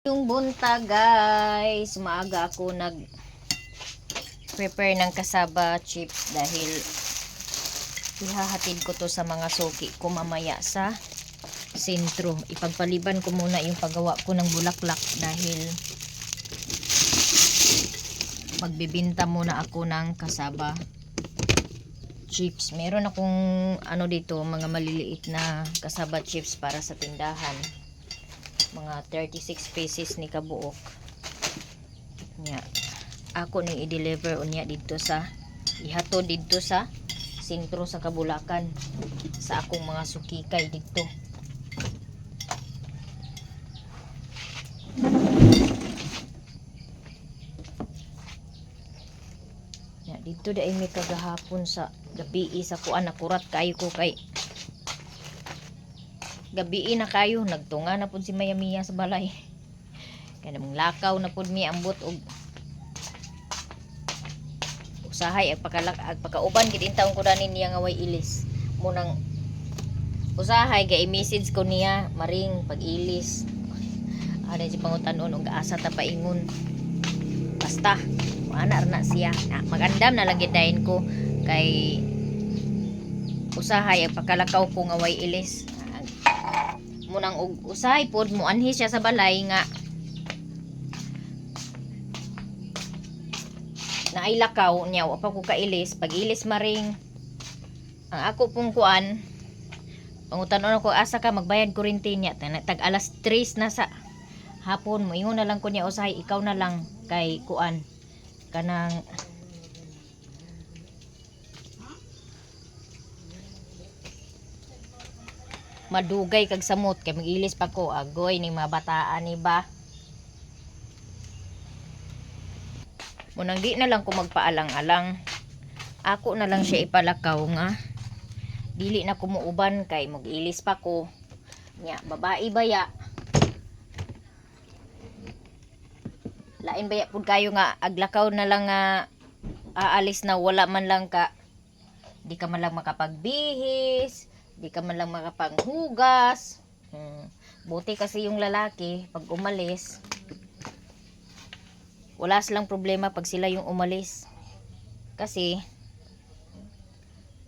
Yung bunta guys, maaga ako prepare ng cassava chips dahil ihahatid ko to sa mga suki ko mamaya sa sentro. Ipagpaliban ko muna yung paggawa ko ng bulaklak dahil magbibinta muna ako ng cassava chips. Meron akong dito, mga maliliit na cassava chips para sa tindahan. Mga 36 pieces ni kabuok nya ako ni i-deliver unya dito sa ihatod dito sa sentro sa Kabulakan sa akong mga sukikay dito. Nya dito dai may kagahapon sa gabi sa kuan nakurat kayo ko kay gabi na kayo nagtunga na pud si Mayamiya sa balay kaya namang lakaw na pud mi ambot og usahay ag pagkauban gid intawon ko danin niya nga way ilis munang usahay kay message ko niya maring pag ilis ada si pangutanon og asa ta paingon basta ana na siya magandam na lang gid dayon ko kay usahay ag pagkalakaw ko nga way ilis munang usahay pod mo anhi siya sa balay nga na ay lakaw niya wa pa ko kailis pag ilis maring ang ako pong kuan pangutanon ako asa ka magbayad kuryente niya tag alas 3 na sa hapon mo ingon na lang ko niya usahay ikaw na lang kay kuan kanang madugay kag samot kay magilis pa ko agoy ni mabataan ni ba munang di na lang ko magpaalang-alang ako na lang siya ipalakaw nga dili na ko muuban kay magilis pa ko nya babae baya lain baya pud kayo nga aglakaw na lang nga aalis na wala man lang ka di ka man lang makapagbihis di ka man lang makapanghugas. Buti kasi yung lalaki pag umalis wala silang problema pag sila yung umalis kasi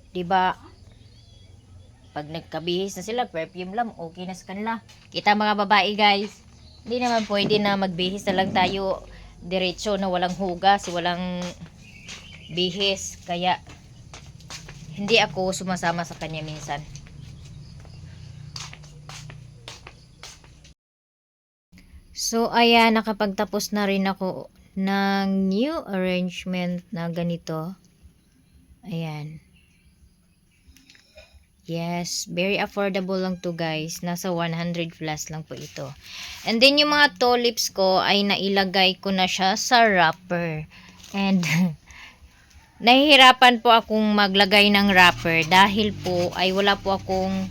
di ba pag nagkabihis na sila perfume lang okay na sa kanila. Kita mga babae guys hindi naman pwede na magbihis na lang tayo diretso na walang hugas walang bihis kaya hindi ako sumasama sa kanya minsan. So, ayan, nakapagtapos na rin ako ng new arrangement na ganito. Ayan. Yes, very affordable lang to guys. Nasa 100 plus lang po ito. And then, yung mga tulips ko ay nailagay ko na siya sa wrapper. And, nahihirapan po akong maglagay ng wrapper dahil po ay wala po akong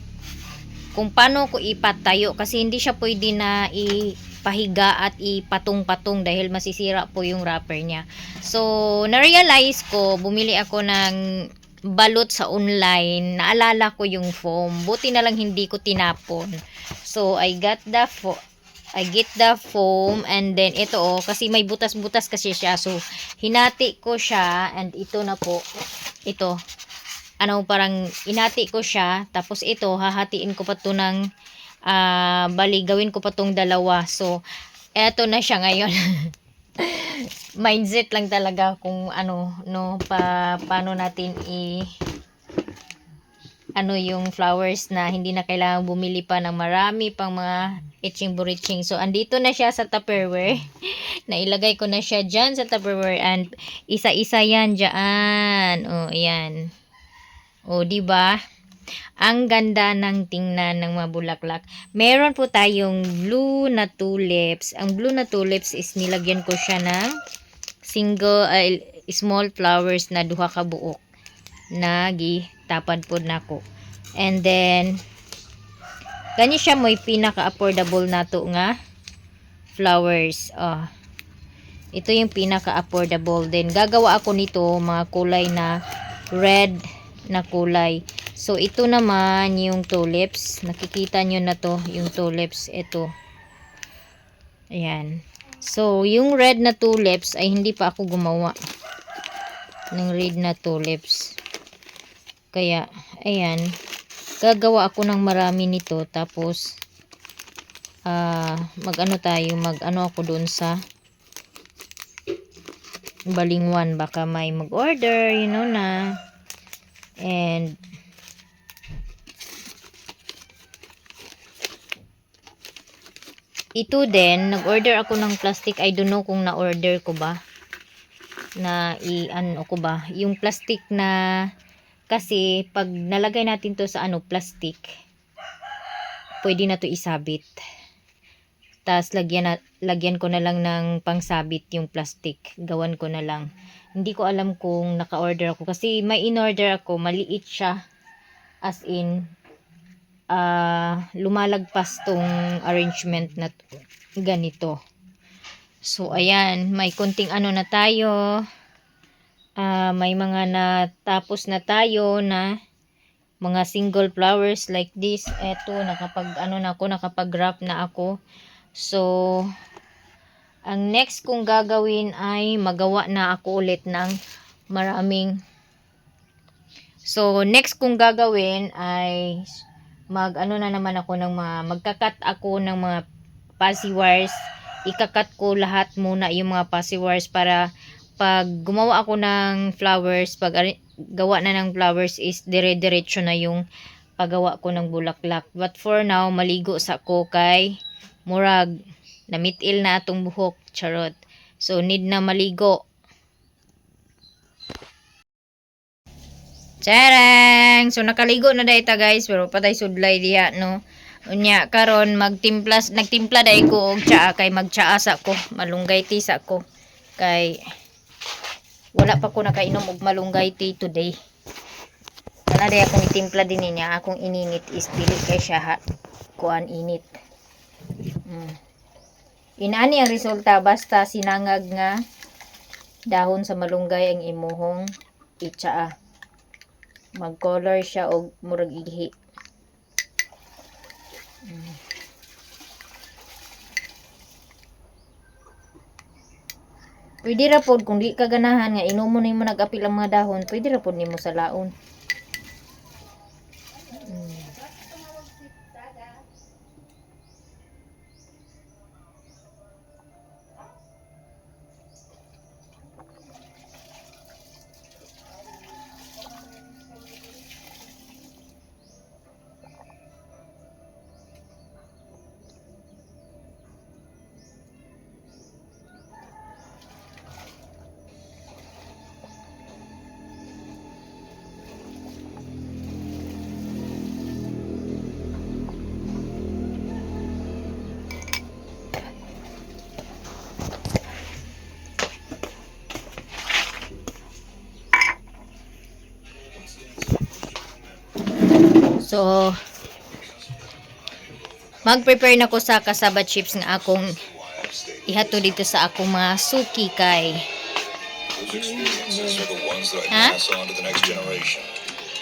kung paano ko ipatayo kasi hindi siya pwede na ipahiga at ipatong-patong dahil masisira po yung wrapper niya. So, na-realize ko, bumili ako ng balot sa online. Naalala ko yung foam. Buti na lang hindi ko tinapon. So, I get the foam and then ito kasi may butas-butas kasi siya. So, hinati ko siya and ito na po. Ito. Parang inati ko siya tapos ito hahatiin ko pa to ng bali gawin ko pa tong dalawa so eto na siya ngayon. Mindset lang talaga kung paano natin yung flowers na hindi na kailangan bumili pa ng marami pang mga itching-buriching. So andito na siya sa Tupperware. Nailagay ko na siya dyan sa Tupperware and isa-isa yan dyan. Ayan. Diba? Ang ganda ng tingnan ng mga bulaklak. Meron po tayong blue na tulips. Ang blue na tulips is nilagyan ko siya ng small flowers na duha ka buok na gitapad po nako. And then kani siya mo'y pinaka-affordable na to nga flowers. Ito yung pinaka-affordable. Then gagawa ako nito mga kulay na red na kulay. So, ito naman yung tulips. Nakikita nyo na to, yung tulips. Ito. Ayan. So, yung red na tulips ay hindi pa ako gumawa ng red na tulips. Kaya, ayan. Gagawa ako ng marami nito. Tapos, mag-ano tayo, mag-ano ako dun sa Balingwan. Baka may mag-order, you know na. And, ito din, nag-order ako ng plastic. I don't know kung na-order ko ba. Ano ko ba. Yung plastic na, kasi pag nalagay natin to sa plastic, pwede na to isabit. Tapos lagyan ko na lang ng pangsabit yung plastic. Gawan ko na lang. Hindi ko alam kung naka-order ako. Kasi may in-order ako, maliit siya. As in, lumalagpas tong arrangement na ganito. So, ayan. May konting ano na tayo. May mga natapos na tayo na mga single flowers like this. Eto, nakapag-wrap na ako. So, ang next kong gagawin ay magawa na ako ulit ng maraming. So, next kong gagawin ay mag-ano na naman ako ng magkakat ako ng mga fuzzy wires. Ikakat ko lahat muna yung mga fuzzy wires para pag gumawa ako ng flowers, pag gawa na ng flowers is dire-diretso na yung paggawa ko ng bulaklak. But for now, maligo sa ko kay murag namitil na atong buhok, charot. So need na maligo. Charang! So nakaligo na dayta guys, pero patay sudlay diha no. Unya karon nagtimpla day ko og tsaa kay magtsaa sa ko, malunggay tea sa ko. Kay wala pa ko nakainom og malunggay tea today. Kana day akong itimpla din niya, akong ininit is dili kay siya kuan init. Inaani ang resulta basta sinangag nga dahon sa malunggay ang imuhong itsaa. Mag-color siya og murag ihi. Pwede ra pod kung di ka ganahan nga inom mo nimo nag-apil ang mga dahon, pwede ra pod nimo sa laon. So, mag-prepare na ko sa cassava chips nga akong ihato dito sa akong mga suki kay. Ha?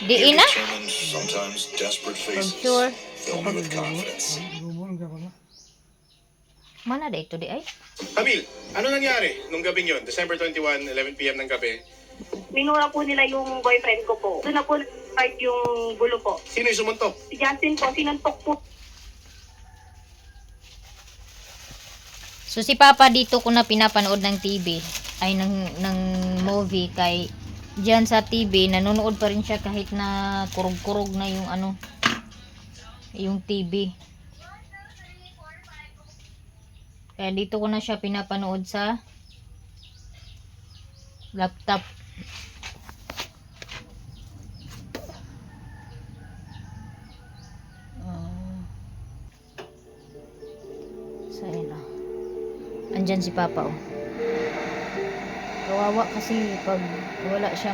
Di ina? Sure. Mana da ito di ay? Camille, ano nangyari nung gabing yon, December 21, 11 p.m. ng gabi? Minura po nila yung boyfriend ko po. Doon na po start yung gulo po. Sino yung sumuntok? Si Justin po, sinuntok po. So si Papa dito ko na pinapanood ng TV ay ng movie kay diyan sa TV nanonood pa rin siya kahit na kurog-kurog na yung yung TV. Kaya dito ko na siya pinapanood sa laptop. So ayun na. Andyan si Papa oh. Kawawa kasi pag wala siya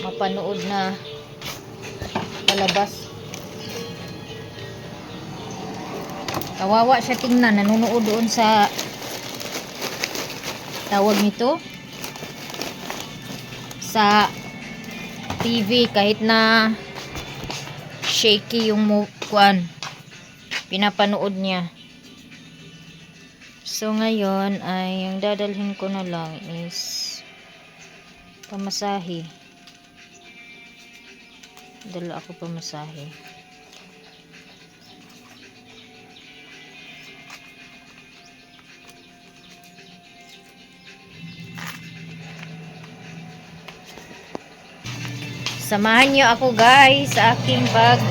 mapanood na palabas. Kawawa siya tingnan, nanonood doon sa tawag nito sa TV kahit na shaky yung kuan pinapanood niya. So ngayon ay yung dadalhin ko na lang is pamasahe. Dala ako pamasahe. Samahan niyo ako guys sa aking bag.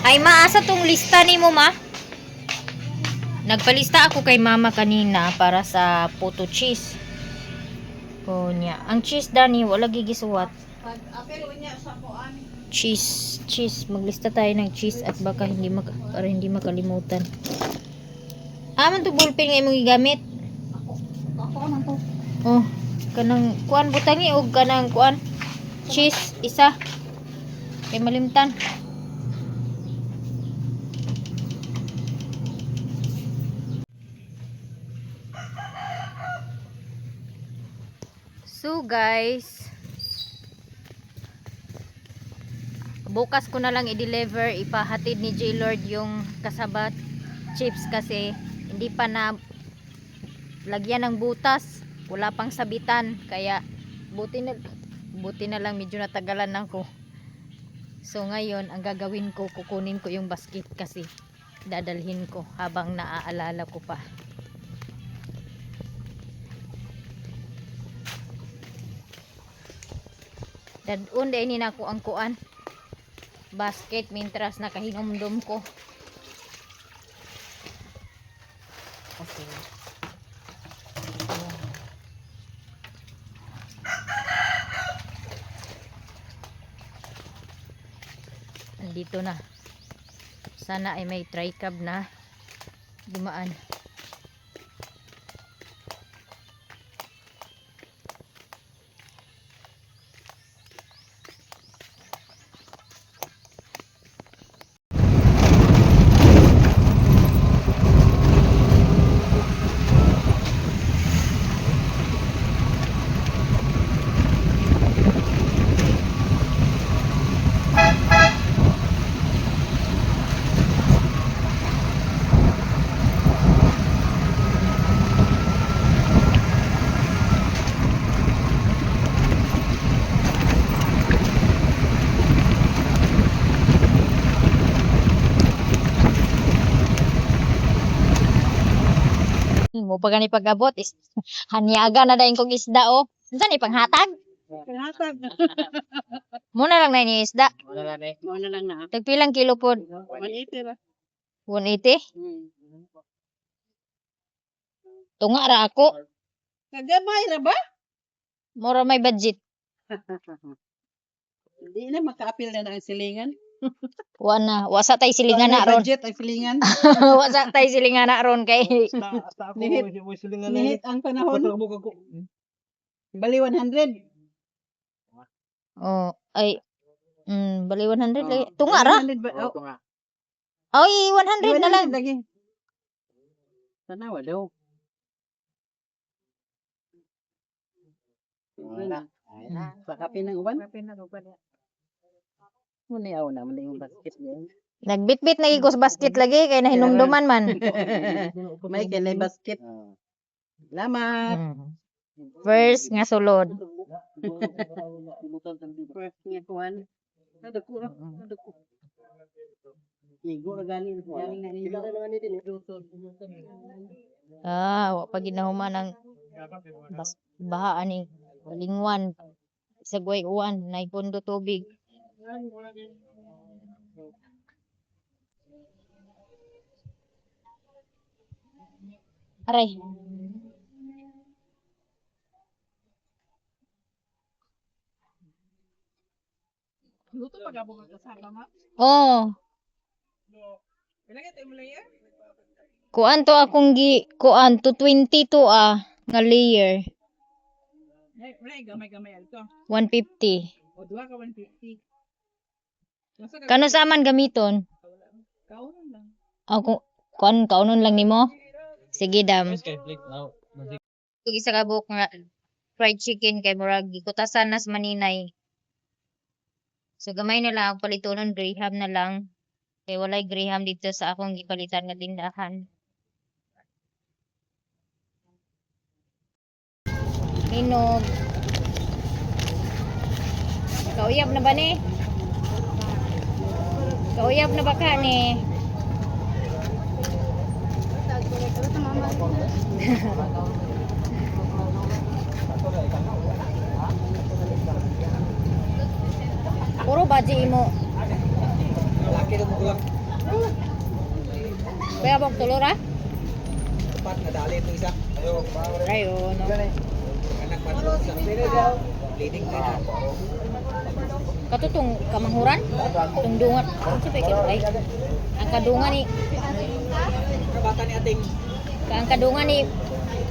Ay maasa tong lista ni mo ma? Nagpalista ako kay mama kanina para sa photo cheese. O niya. Ang cheese dani wala gigisuwat. Cheese. Maglista tayo ng cheese at baka para hindi makalimutan. Man to ballpen nga imong gigamit. Ako man to. Oh, kanang kuan butangi og kanang kuan cheese isa. Kay malimtan. So guys, bukas ko na lang i-deliver, ipahatid ni J-Lord yung kasabat chips kasi hindi pa na lagyan ng butas, wala pang sabitan, kaya buti na lang medyo natagalan ako. So ngayon ang gagawin ko, kukunin ko yung basket kasi dadalhin ko habang naaalala ko pa. Dadun din na ako ang kuan basket mintras nakahinomdom ko. Okay. Andito na. Sana ay may tri-cab na dumaan. Mo pa gani pag-abot is hanyaga na dayon kog isda oh. Unsa ni panghatag? Pinatag. Mo na lang na ni isda. Mo na lang na. Tagpilang kilo pod? 180 ra. 180? Tunga ra ako. Kagamay ra ba? Mura may budget. Hindi na makaapil na ang silingan. Wasa tay silingan na ron. Budget ang silingan. Wasa tay silingan na ron kay Nihit ang panahon. Bali 100. oh ay bali 100 lagi. Tunga ra. 100 ba? Ay 100 na lang. Lagi. Tanawa daw. Pakapin ng uban? Pakapin ng uban. Muna yaw na, muna yung basket niya. Nagbitbit na igos basket lagi kay nahinumduman man. May kaya basket. Salamat. First nga sulod. First nga kuhan. Nadako. Igo na galing. Wa pa ginahuman ng baha ani lingwan sa guay uwan nay pundo tubig. Aray. Luto pag abo ka kasama ma? Oh, Ilagay tayo mo layer? kuan to akong kuan to 22 nga layer. Ay, gamay-gamay ito. 150. O, duha ka 150. Kano sa man gamiton? Kaunan lang. Ako kuan kaunon lang nimo. Sige dam. Kung isa ka buok nga fried chicken kay murag gikutasan nas maninay. So gamay na lang ang palitonon graham na lang. Kay walay graham dito sa akong gipalitan nga tindahan. Hinog. Kauyab na ba ni? Kauyab na ba ka ni? Puro baji mo. Laki na mo lang. Kaya bang tulora? Dapat nadali ito isa. Ayo, no. Anak patro sa bleeding ka na. Katutong kamanghuran? Itong dungat. Ano siya pa ay? Ang kadungan ni Kabata ni ating. ang kadungan ni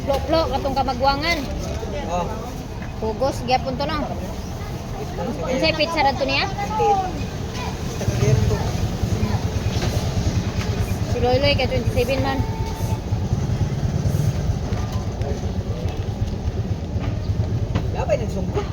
Plo-plo katong kamagwangan. Oh. Pugos gyapon to no. Unsay pizza ra to niya? Tagalian ko. Si Loyloy kay 27 man. Labay nagsungkot.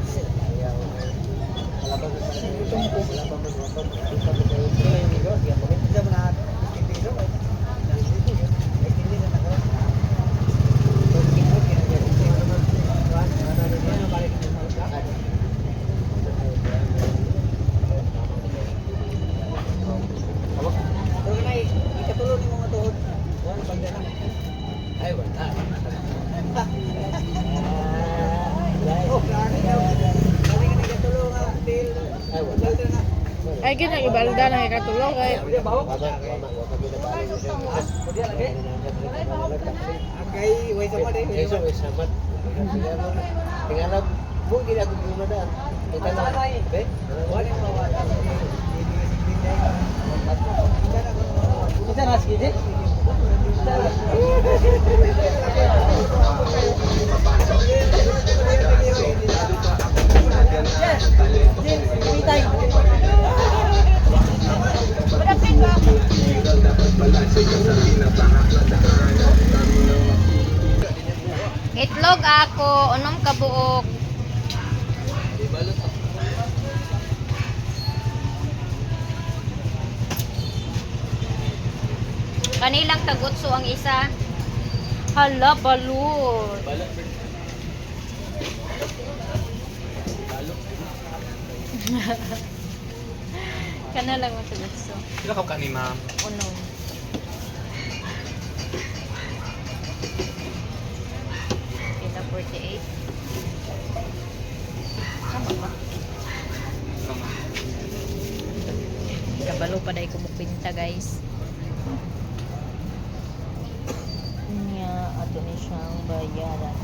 Ay, wala. Oh, klaro daw. Dali ka nagkatulong nga, Dil. Ay, wala na. Ay gid ang ibalda na ikatulog kay Dia bawa. Agay, way sama deh. Tingnan mo, ginagawa mo na. Kita na. Be? Wala mo bawa. Kita nas gidi. itlog ako, unom kabuok. Kanilang tagutso ang isa. Hala, balot. Kana lang ang tagutso. Sila ka ni ma'am. Unom. Kita 48. Tama ba? Kabalo pa dahil kumupinta guys. Niya, ato ni siyang bayaran.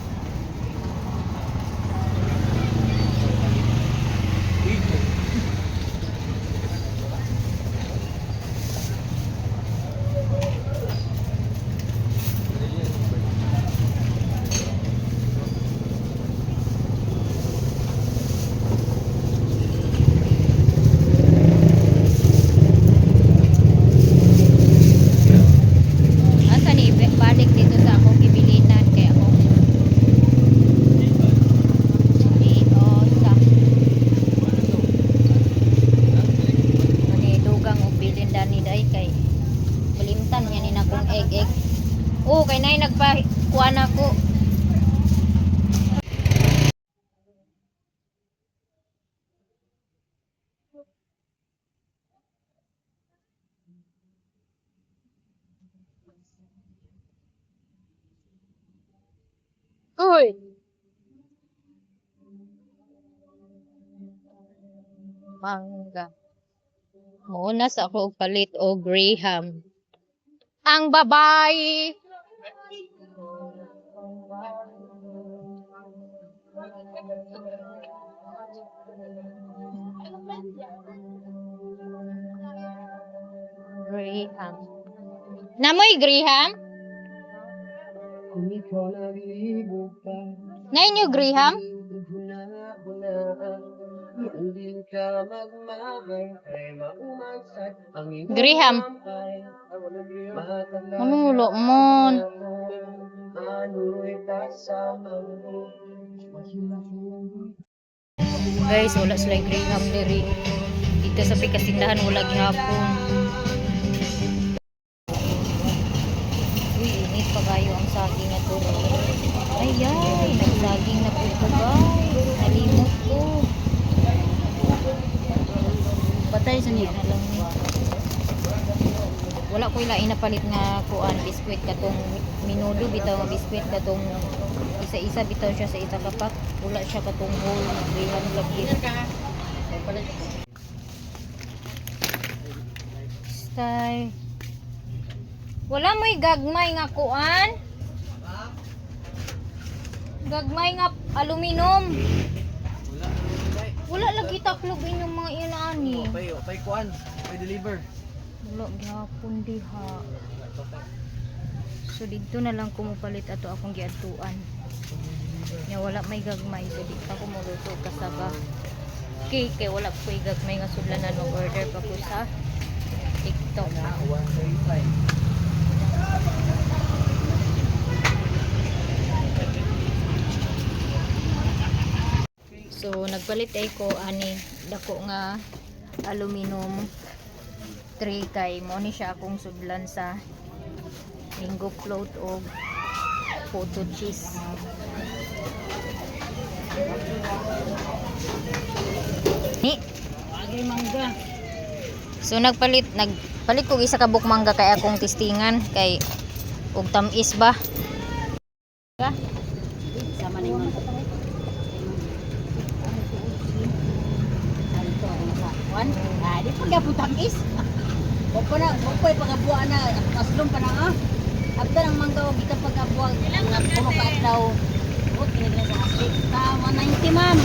Asa ni balik dito sa akong gibilinan kay ako. Dito sa Ani dugang og bilin dani dai kay balimtan niya ni akong egg. Oh, kay nay nagpakuan ako. Uy. Mangga. Muna sa ako og palit o Graham. Ang babae. Graham. Namoy Graham? Na inyo Graham? Graham. Manulo mon. Guys, wala sila Graham diri. Dito sa pikasindahan wala gihapon. Uy, init pa kayo ang saging na to. Ay, ay, saging na po ko guys. Nalimot ko. Patay sa niya. Na lang ni. Wala ko ilain na palit nga kuan biskwit katong minudo bitaw nga biskwit katong isa-isa bitaw siya sa isa kapak. Wala siya katong whole graham lagi. Stay. Wala mo'y gagmay nga kuan. Gagmay nga aluminum. Wala lagi taklog inyong mga inaani. Pay kuan, pay deliver. Wala gyapon diha. So dito na lang ko mopalit ato akong giadtuan. Nya wala may gagmay so di pa ko moluto kasaba. Okay, kay wala ko gagmay nga sudlanan mag-order pa ko sa TikTok. So nagpalit ay ko ani dako nga aluminum tray kay mo ni siya akong sudlan sa mango float o photo cheese. Ni Agay mangga. so nagpalit ko isa ka buk mangga kay akong testingan kay og tamis ba. Sama ni mangga. Alto ang nakakuan. Di pa gaputang is. Opo na, opo pagabuan na aslom pa na After ang mangga og kita pagabuan ang puno ka daw. Ot kinila sa asli. Ka 190 ma'am.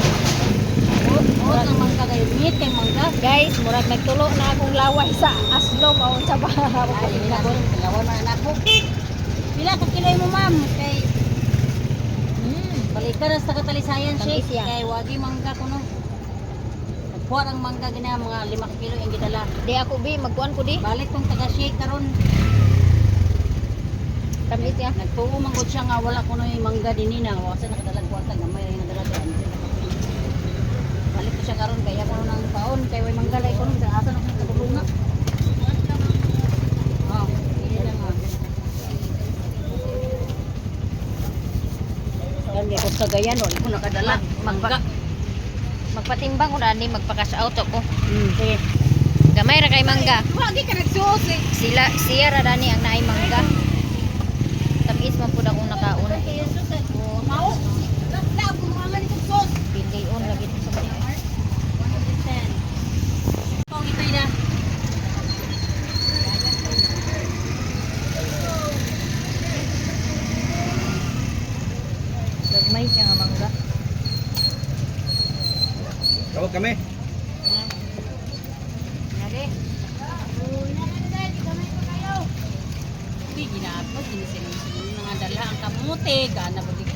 Ot ang mangga kay mite mangga. Guys, murag nagtulo na akong laway sa aslom o sa bahaw. Ay, lawan man anak ko. Pila ka kiloy mo ma'am? Kay balikan sa katalisayan Tamis shake yan. kay wagi mangga kuno. Nagkuha ang mangga gina mga 5 kilo yung gidala. Di ako bi magkuan ko di. Balik tong taga shake karon. Tamis ya. Nagtuo man gud siya nga wala kuno yung mangga dinina. Wasa nakadalag kwarta nga may nadala diyan. Balik ko siya karon kaya kuno nang paon kay way mangga lay kuno sa asa na natulunga. Oh, ini lang nga. Yan ko sa gayan no, ko nakadala mangga. Magpatimbang ko dani magpa-cash out ako. Sige. Gamay ra kay mangga. Wagi ka nagsuot eh. Siya ra dani ang naay mangga. Tamis man pud akong nakaon. Mau? Lahat ko mga ganito sos. Pilion lagi to sa mga. 110. Kung ito na. Gagmay siya nga mangga. Tawag kami. Nari. Hindi ginapos, sinisinong mga dala ang kamuti, gana ba dito?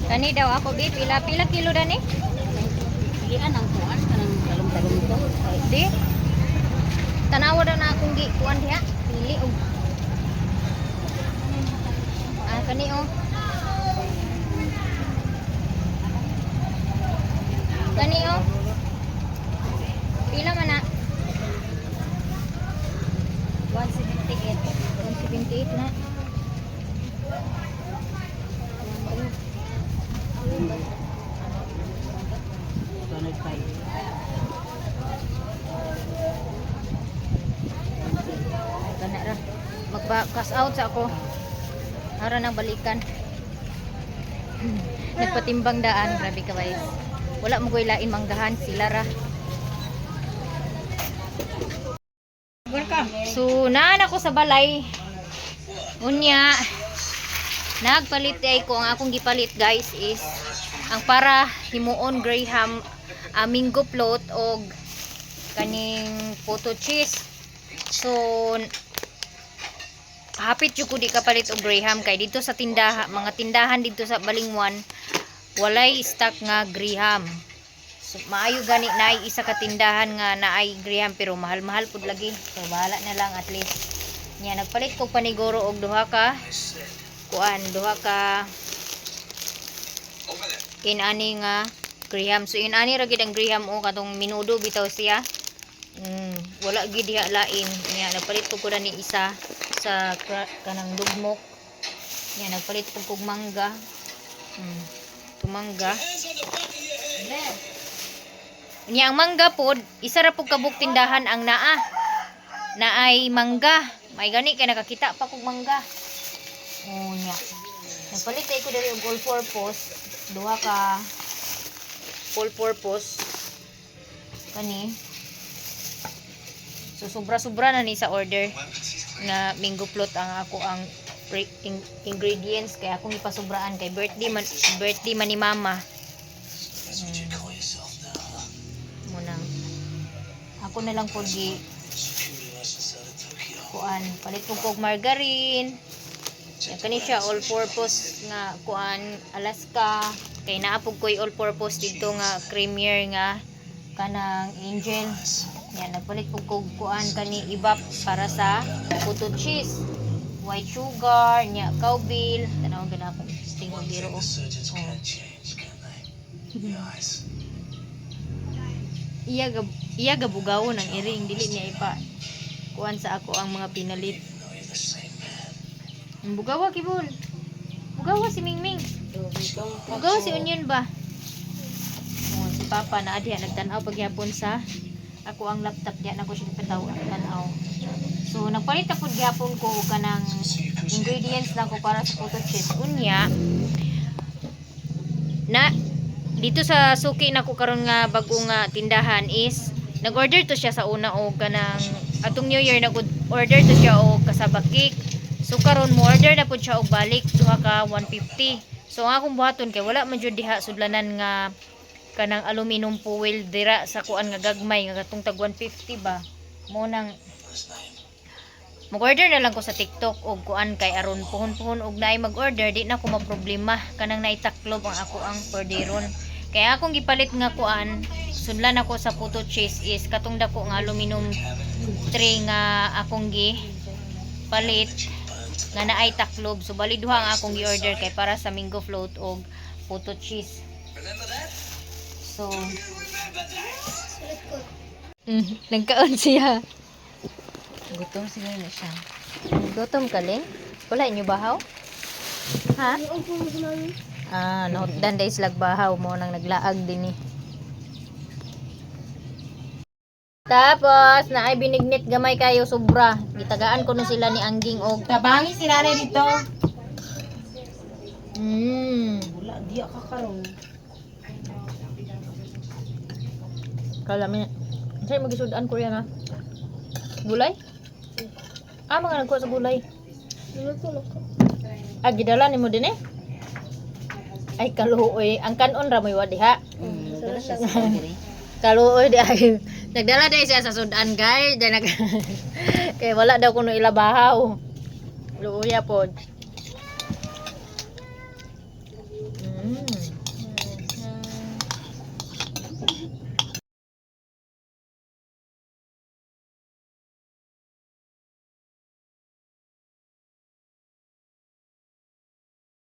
Kani daw ako bi pila kilo dani? Pilihan ang kuwan, kanang talong-talong ito. Di. Tanawa daw na akong gi kuan diha. Pili og. Kani oh. Kani oh. Pila man na? 178. 178 na. Kana ra. Magpa-cash out sa ako. Ara nang balikan. Nagpatimbang daan, grabe ka guys. Wala mo koy lain manggahan sila ra. So naan ako sa balay. Unya nagpalit ay ko ang akong gipalit guys is ang para himuon graham mango float og kaning photo cheese. So hapit jud ko di kapalit og graham kay dito sa tindahan, mga tindahan dito sa Balingwan walay stock nga graham. So maayo gani naay isa ka tindahan nga naay graham pero mahal-mahal pud lagi. So bahala na lang at least. Nya nagpalit ko paniguro og duha ka Inani nga graham. So inani ra gid ang graham o katong minudo bitaw siya. Wala gid diha lain. Nya nagpalit ko na ni isa sa kanang dugmok. Nya nagpalit ko kog mangga. Tumangga. Nya ang mangga pod, isa ra pug kabuk tindahan ang naa. Naay mangga. May gani kay nakakita pa kog mangga. Nya. Nagpalit ko diri og all purpose. Duha ka all purpose. Kani. So sobra-sobra na ni sa order nga mango float ang ako ang ingredients kaya akong ipasubraan kay birthday man ni mama. Muna. Ako na lang po kuan palit ko kog margarine. Yan kani siya all purpose nga kuan Alaska kay naapog ko'y all purpose dito nga creamier nga kanang Angel. Yan nagpalit ko kog kuan kani ibap para sa buto cheese, white sugar, nya cowbell, tanaw gid ako tingog biro. Iya gabugawon ang iring dili niya ipa kuan sa ako ang mga pinalit. Bugawa kibol. Bugawa si Mingming. Bugawa si Onion ba? Si Papa na adya nagtan-aw pagyapon sa ako ang laptop diyan ako siya tan-aw. So nagpalit ako gyapon ko kanang ingredients lang ko para sa photo chip. Unya na dito sa suki nako karon nga bago nga tindahan is nag-order to siya sa una og kanang atong New Year nag-order to siya og kasaba cake. So karon mo order na pud siya og balik duha ka 150. So ang akong buhaton kay wala man jud diha sudlanan nga kanang aluminum foil dira sa kuan nga gagmay nga katong tag 150 ba. Mo nang mag-order na lang ko sa TikTok og kuan kay aron puhon-puhon og naay mag-order di na ko maproblema kanang naitaklob ang ako ang orderon. Kaya akong gipalit nga kuan sudlan ako sa photo cheese is katong dako nga aluminum tray nga akong gi palit nga naay taklob. So bali duha ang akong gi-order kay para sa mango float og photo cheese. So nagkaon siya. Gutom siguro na siya. Gutom ka Ling? Wala inyo bahaw? Ha? Nautdan days lag bahaw mo nang naglaag din eh. Tapos naay binignit gamay kayo sobra. Gitagaan ko na sila ni Angging og Tabangi si nanay dito. Wala, di ka karon. Kala mi. Say magisudan ko yan ha. Gulay? Mga nagkuha sa gulay. Gidala ni mo din eh. Ay kaluoy, ang kanon ra may wadi ha. Dala siya sa diri. Kaluoy di ay. Nagdala day siya sa sudan guys. Kay wala daw kuno ilabahaw. Luoya pod.